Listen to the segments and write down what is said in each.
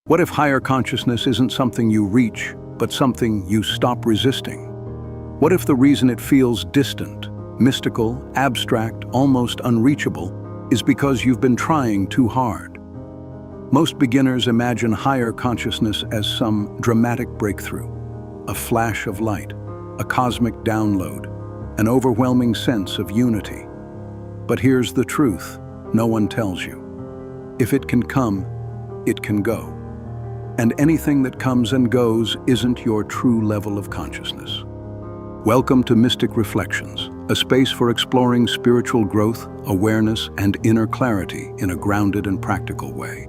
What if higher consciousness isn't something you reach, but something you stop resisting? What if the reason it feels distant, mystical, abstract, almost unreachable, is because you've been trying too hard? Most beginners imagine higher consciousness as some dramatic breakthrough, a flash of light, a cosmic download, an overwhelming sense of unity. But here's the truth no one tells you. If it can come, it can go. And anything that comes and goes isn't your true level of consciousness. Welcome to Mystic Reflections, a space for exploring spiritual growth, awareness, and inner clarity in a grounded and practical way.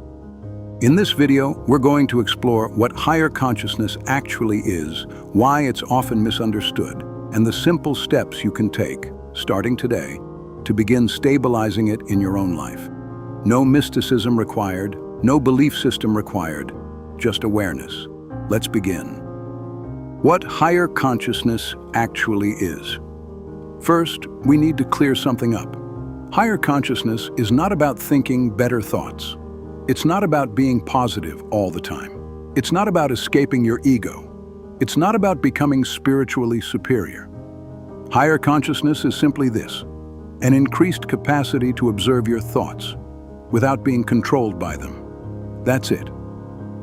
In this video, we're going to explore what higher consciousness actually is, why it's often misunderstood, and the simple steps you can take, starting today, to begin stabilizing it in your own life. No mysticism required, no belief system required, just awareness. Let's begin. What higher consciousness actually is. First, we need to clear something up. Higher consciousness is not about thinking better thoughts. It's not about being positive all the time. It's not about escaping your ego. It's not about becoming spiritually superior. Higher consciousness is simply this: an increased capacity to observe your thoughts without being controlled by them. That's it.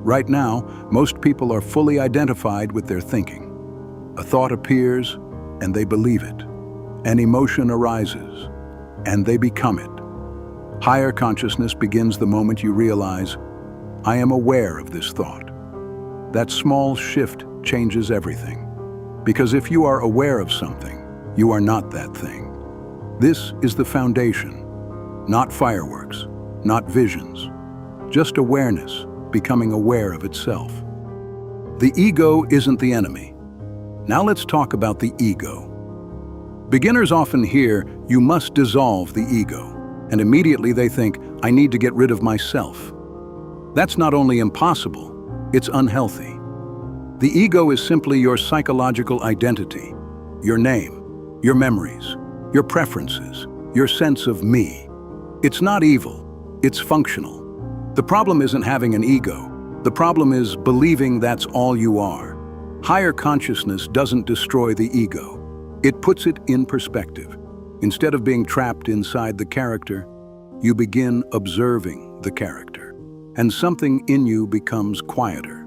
Right now, most people are fully identified with their thinking. A thought appears, and they believe it. An emotion arises, and they become it. Higher consciousness begins the moment you realize, I am aware of this thought. That small shift changes everything. Because if you are aware of something, you are not that thing. This is the foundation. Not fireworks, not visions, just awareness, becoming aware of itself. The ego isn't the enemy. Now let's talk about the ego. Beginners often hear, you must dissolve the ego, and immediately they think, I need to get rid of myself. That's not only impossible, it's unhealthy. The ego is simply your psychological identity, your name, your memories, your preferences, your sense of me. It's not evil, it's functional. The problem isn't having an ego. The problem is believing that's all you are. Higher consciousness doesn't destroy the ego. It puts it in perspective. Instead of being trapped inside the character, you begin observing the character. And something in you becomes quieter,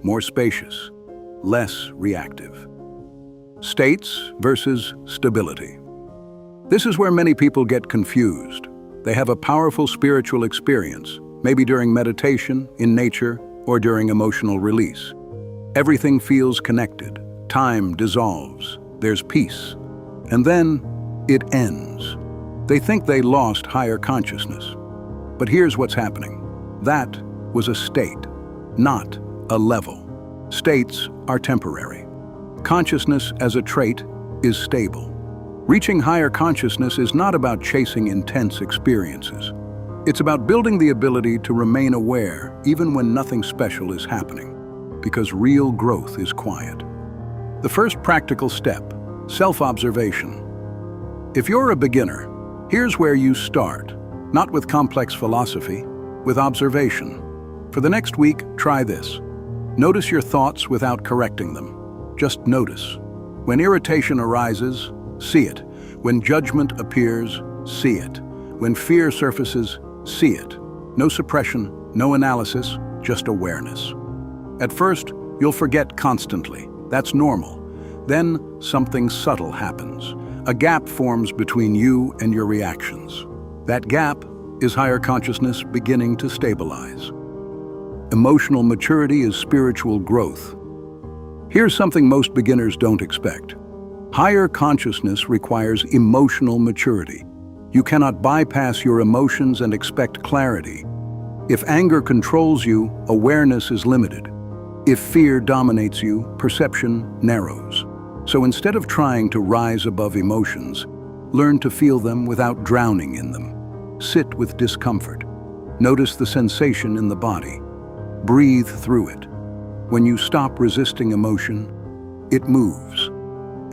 more spacious, less reactive. States versus stability. This is where many people get confused. They have a powerful spiritual experience, maybe during meditation, in nature, or during emotional release. Everything feels connected. Time dissolves. There's peace. And then it ends. They think they lost higher consciousness. But here's what's happening. That was a state, not a level. States are temporary. Consciousness as a trait is stable. Reaching higher consciousness is not about chasing intense experiences. It's about building the ability to remain aware even when nothing special is happening, because real growth is quiet. The first practical step, self-observation. If you're a beginner, here's where you start, not with complex philosophy, with observation. For the next week, try this. Notice your thoughts without correcting them. Just notice. When irritation arises, see it. When judgment appears, see it. When fear surfaces, see it. No suppression, no analysis, just awareness. At first, you'll forget constantly. That's normal. Then, something subtle happens. A gap forms between you and your reactions. That gap is higher consciousness beginning to stabilize. Emotional maturity is spiritual growth. Here's something most beginners don't expect. Higher consciousness requires emotional maturity. You cannot bypass your emotions and expect clarity. If anger controls you, awareness is limited. If fear dominates you, perception narrows. So instead of trying to rise above emotions, learn to feel them without drowning in them. Sit with discomfort. Notice the sensation in the body. Breathe through it. When you stop resisting emotion, it moves.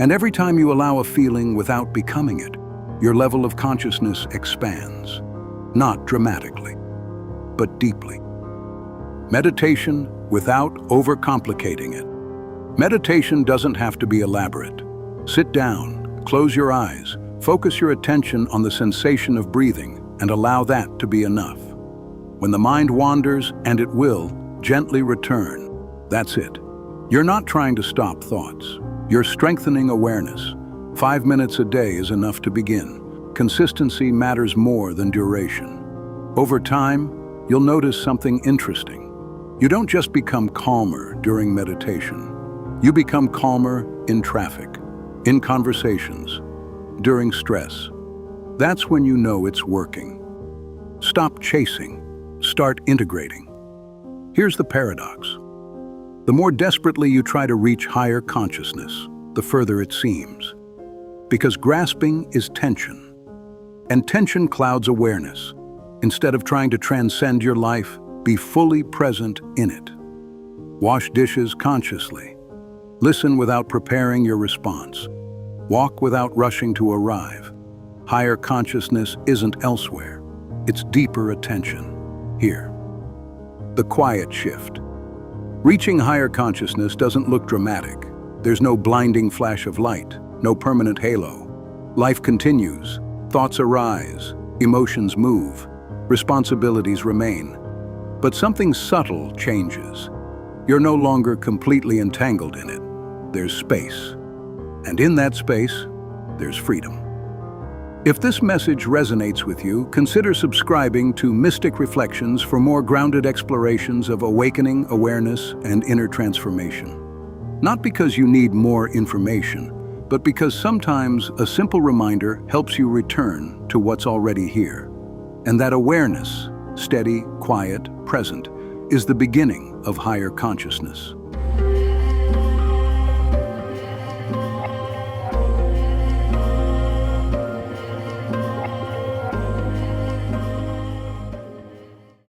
And every time you allow a feeling without becoming it, your level of consciousness expands. Not dramatically, but deeply. Meditation without overcomplicating it. Meditation doesn't have to be elaborate. Sit down, close your eyes, focus your attention on the sensation of breathing, and allow that to be enough. When the mind wanders, and it will, gently return. That's it. You're not trying to stop thoughts. You're strengthening awareness. 5 minutes a day is enough to begin. Consistency matters more than duration. Over time, you'll notice something interesting. You don't just become calmer during meditation. You become calmer in traffic, in conversations, during stress. That's when you know it's working. Stop chasing. Start integrating. Here's the paradox. The more desperately you try to reach higher consciousness, the further it seems. Because grasping is tension, and tension clouds awareness. Instead of trying to transcend your life, be fully present in it. Wash dishes consciously. Listen without preparing your response. Walk without rushing to arrive. Higher consciousness isn't elsewhere. It's deeper attention. Here. The quiet shift. Reaching higher consciousness doesn't look dramatic. There's no blinding flash of light, no permanent halo. Life continues. Thoughts arise. Emotions move. Responsibilities remain. But something subtle changes. You're no longer completely entangled in it. There's space. And in that space, there's freedom. If this message resonates with you, consider subscribing to Mystic Reflections for more grounded explorations of awakening, awareness, and inner transformation. Not because you need more information, but because sometimes a simple reminder helps you return to what's already here. And that awareness, steady, quiet, present, is the beginning of higher consciousness.